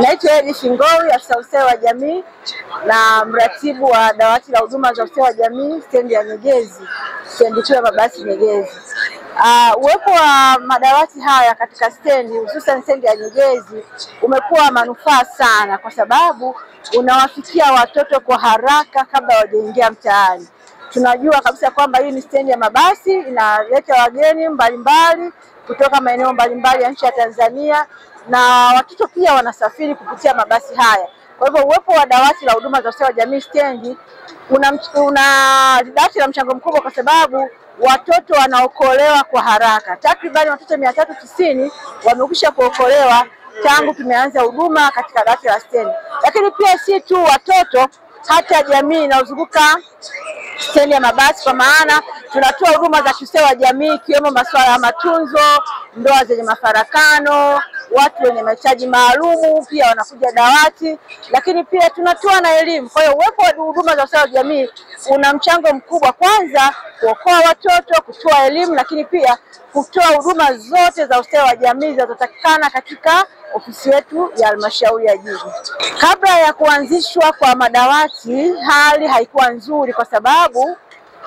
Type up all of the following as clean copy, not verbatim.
Naitwa Edith Ngowi, afisa ustawi wa jamii na mratibu wa dawati la huduma za ustawi wa jamii stendi ya Nyegezi, stendi kuu ya mabasi Nyegezi. Uwepo wa madawati haya katika stendi, hususan stendi ya Nyegezi, umekuwa manufaa sana kwa sababu unawafikia watoto kwa haraka kabla hawajaingia mtaani. Tunajua kabisa kwamba hii ni stendi ya mabasi, inaleta wageni mbalimbali kutoka maeneo mbalimbali ya nchi ya Tanzania, na watoto pia wanasafiri kupitia mabasi haya. Kwa hivyo uwepo wa dawati la huduma za ustawi wa jamii stendi una dawati la mchango mkubwa, kwa sababu watoto wanaokolewa kwa haraka. Takriban watoto 390 wamekwisha kuokolewa tangu tumeanza huduma katika dawati la stendi. Lakini pia si tu watoto, hata jamii inayozunguka stendi ya mabasi, kwa maana tunatoa huduma za kiustawi wa jamii ikiwemo masuala ya matunzo, ndoa zenye mafarakano, watu wenye mahitaji maalumu pia wanakuja dawati, lakini pia tunatoa na elimu. Kwa hiyo uwepo wa huduma za ustawi wa jamii una mchango mkubwa, kwanza kuokoa watoto, kutoa elimu, lakini pia kutoa huduma zote za ustawi wa jamii zinazotakikana katika ofisi yetu ya halmashauri ya jiji. Kabla ya kuanzishwa kwa madawati, hali haikuwa nzuri kwa sababu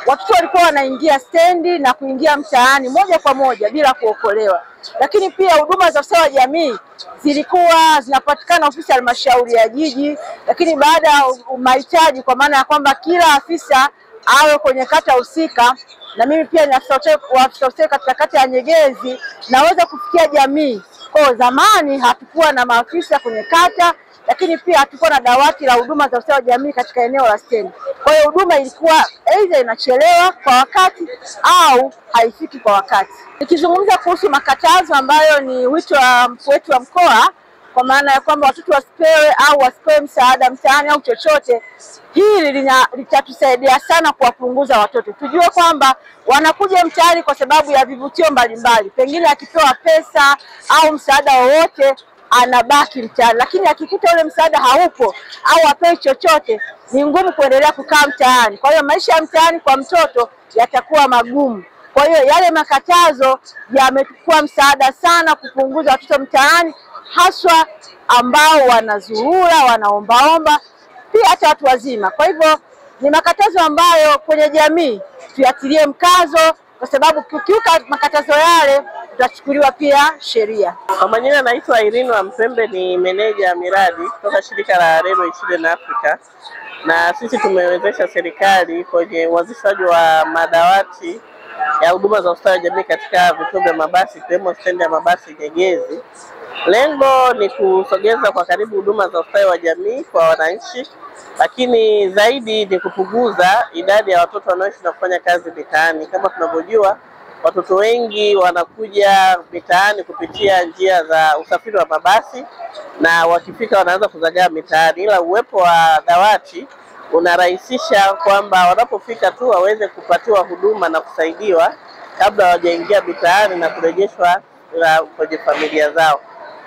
watoto walikuwa wanaingia stendi na kuingia mtaani moja kwa moja bila kuokolewa. Lakini pia huduma za ustawi wa jamii zilikuwa zinapatikana ofisi ya halmashauri ya jiji, lakini baada ya mahitaji, kwa maana ya kwamba kila afisa awe kwenye kata husika, na mimi pia ni afisa ustawi katika kata ya Nyegezi, naweza kufikia jamii. Kwa zamani hatukuwa na maafisa kwenye kata, lakini pia hatukuwa na dawati la huduma za ustawi wa jamii katika eneo la stendi. Kwa hiyo huduma ilikuwa aidha inachelewa kwa wakati au haifiki kwa wakati. Nikizungumza kuhusu makatazo ambayo ni wito wa mkuu wetu wa mkoa, kwa maana ya kwamba watoto wasipewe au wasipewe msaada mtaani au chochote, hili litatusaidia sana kuwapunguza watoto. Tujue kwamba wanakuja mtaani kwa sababu ya vivutio mbalimbali, pengine akipewa pesa au msaada wowote anabaki mtaani, lakini akikuta ule msaada haupo au apewi chochote, ni ngumu kuendelea kukaa mtaani. Kwa hiyo maisha ya mtaani kwa mtoto yatakuwa magumu. Kwa hiyo yale makatazo yamekuwa msaada sana kupunguza watoto mtaani, haswa ambao wanazurura, wanaombaomba, pia hata watu wazima. Kwa hivyo ni makatazo ambayo kwenye jamii tuyatilie mkazo, kwa sababu kukiuka makatazo yale tutachukuliwa pia sheria. Kwa majina naitwa Irene wa Mpembe, ni meneja miradi kutoka shirika la Railway Children Africa, na sisi tumewezesha serikali kwenye uanzishaji wa madawati ya huduma za ustawi wa jamii katika vituo vya mabasi ikiwemo stendi ya mabasi Nyegezi. Lengo ni kusogeza kwa karibu huduma za ustawi wa jamii kwa wananchi, lakini zaidi ni kupunguza idadi ya watoto wanaoishi na kufanya kazi mitaani. Kama tunavyojua, watoto wengi wanakuja mitaani kupitia njia za usafiri wa mabasi, na wakifika wanaanza kuzagaa mitaani, ila uwepo wa dawati unarahisisha kwamba wanapofika tu waweze kupatiwa huduma na kusaidiwa kabla hawajaingia mitaani na kurejeshwa kwenye familia zao.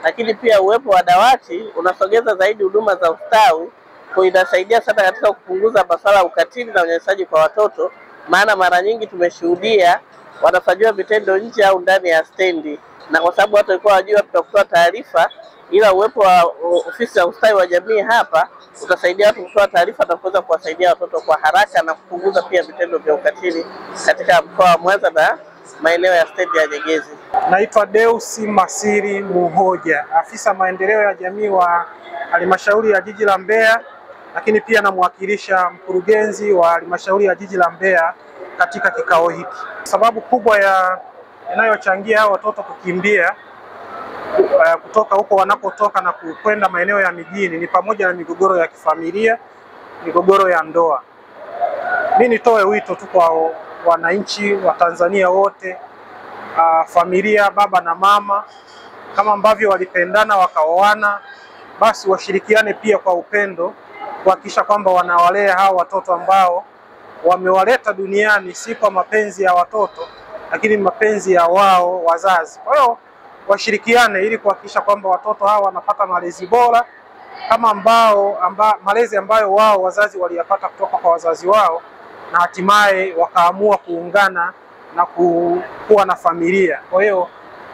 Lakini pia uwepo wa dawati unasogeza zaidi huduma za ustawi, kwa inasaidia sana katika kupunguza masuala ya ukatili na unyanyasaji kwa watoto, maana mara nyingi tumeshuhudia wanafanyiwa vitendo nje au ndani ya stendi, na kwa sababu watu walikuwa wajua tutakutoa taarifa, ila uwepo wa ofisi ya ustawi wa jamii hapa utasaidia watu kutoa taarifa na kuweza kuwasaidia watoto kwa haraka na kupunguza pia vitendo vya ukatili katika mkoa wa Mwanza na maeneo ya stendi ya Nyegezi. Naitwa Deusi Masiri Muhoja, afisa maendeleo ya jamii wa halmashauri ya jiji la Mbeya, lakini pia namwakilisha mkurugenzi wa halmashauri ya jiji la Mbeya katika kikao hiki. Sababu kubwa inayochangia hao watoto kukimbia kutoka huko wanapotoka na kwenda maeneo ya mijini ni pamoja na migogoro ya kifamilia, migogoro ya ndoa. Mimi nitoe wito tu kwa wananchi wa Tanzania wote, familia, baba na mama, kama ambavyo walipendana wakaoana, basi washirikiane pia kwa upendo kuhakikisha kwamba wanawalea hao watoto ambao wamewaleta duniani, si kwa mapenzi ya watoto, lakini mapenzi ya wao wazazi. Kwa hiyo washirikiane ili kuhakikisha kwamba watoto hawa wanapata malezi bora kama malezi ambayo wao wazazi waliyapata kutoka kwa wazazi wao, na hatimaye wakaamua kuungana na kuwa na familia. Kwa hiyo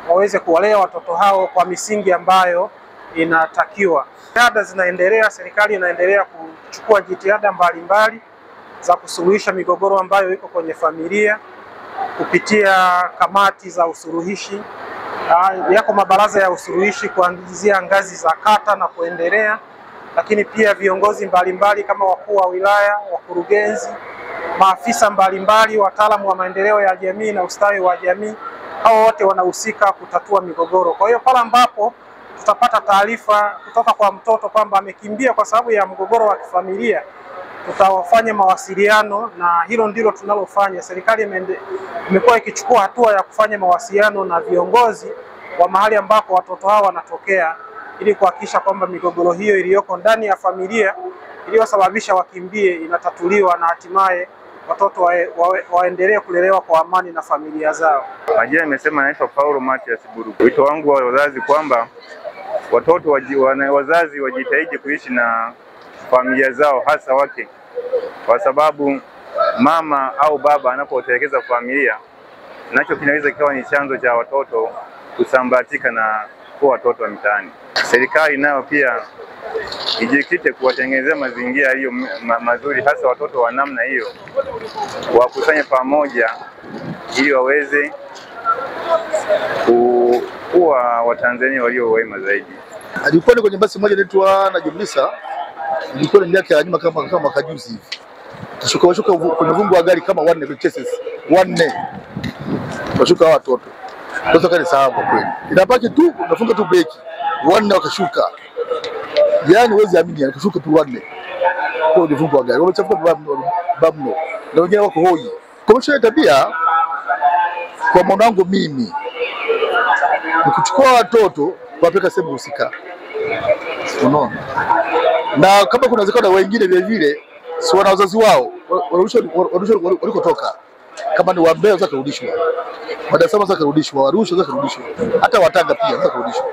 waweze kuwalea watoto hao kwa misingi ambayo inatakiwa. Jitihada zinaendelea, serikali inaendelea kuchukua jitihada mbalimbali za kusuluhisha migogoro ambayo iko kwenye familia kupitia kamati za usuluhishi. Yako mabaraza ya usuluhishi kuanzia ngazi za kata na kuendelea, lakini pia viongozi mbalimbali kama wakuu wa wilaya, wakurugenzi, maafisa mbalimbali, wataalamu wa maendeleo ya jamii na ustawi wa jamii, hao wote wanahusika kutatua migogoro. Kwa hiyo pale ambapo tutapata taarifa kutoka kwa mtoto kwamba amekimbia kwa sababu ya mgogoro wa kifamilia, tutawafanya mawasiliano, na hilo ndilo tunalofanya. Serikali imekuwa ikichukua hatua ya kufanya mawasiliano na viongozi wa mahali ambapo watoto hao wanatokea ili kuhakikisha kwamba migogoro hiyo iliyoko ndani ya familia iliyosababisha wakimbie inatatuliwa na hatimaye watoto waendelee kulelewa kwa amani na familia zao. Majina nimesema naitwa Paulo Matias Burugu. Wito wangu wa wazazi kwamba watoto wazazi wajitahidi kuishi na familia zao, hasa wake, kwa sababu mama au baba anapotelekeza familia, nacho kinaweza kikawa ni chanzo cha watoto kusambaratika na kuwa watoto wa mitaani. Serikali nayo pia ijikite kuwatengenezea mazingira hiyo mazuri, hasa watoto wa namna hiyo wakusanye pamoja ili waweze kuwa Watanzania walio wema zaidi. Alikuwa kwenye basi moja inaitwa Najumlisa, ilikuwa ni miaka ya nyuma kama kajuzi hivi. Tushuka kwenye vungu wa gari kama 4 chases 4. Washuka watoto. Sasa kani sawa kweli. Inapaki tu unafunga tu breki. 4 wakashuka. Yaani huwezi amini akashuka tu 4. Kwa vungu wa gari. Wamechafuka bamno. Na wengine wako hoi. Kwa hiyo tabia kwa mwanangu mimi ni kuchukua watoto kuwapeleka sehemu husika. Unaona? Na kama kuna zikao na wengine vile vile si wana wazazi wao warudishwa walikotoka. Kama ni wa Mbeya zakarudishwa. Wa Dar es Salaam zakarudishwa, wa Arusha zakarudishwa. Hata Watanga pia zakarudishwa.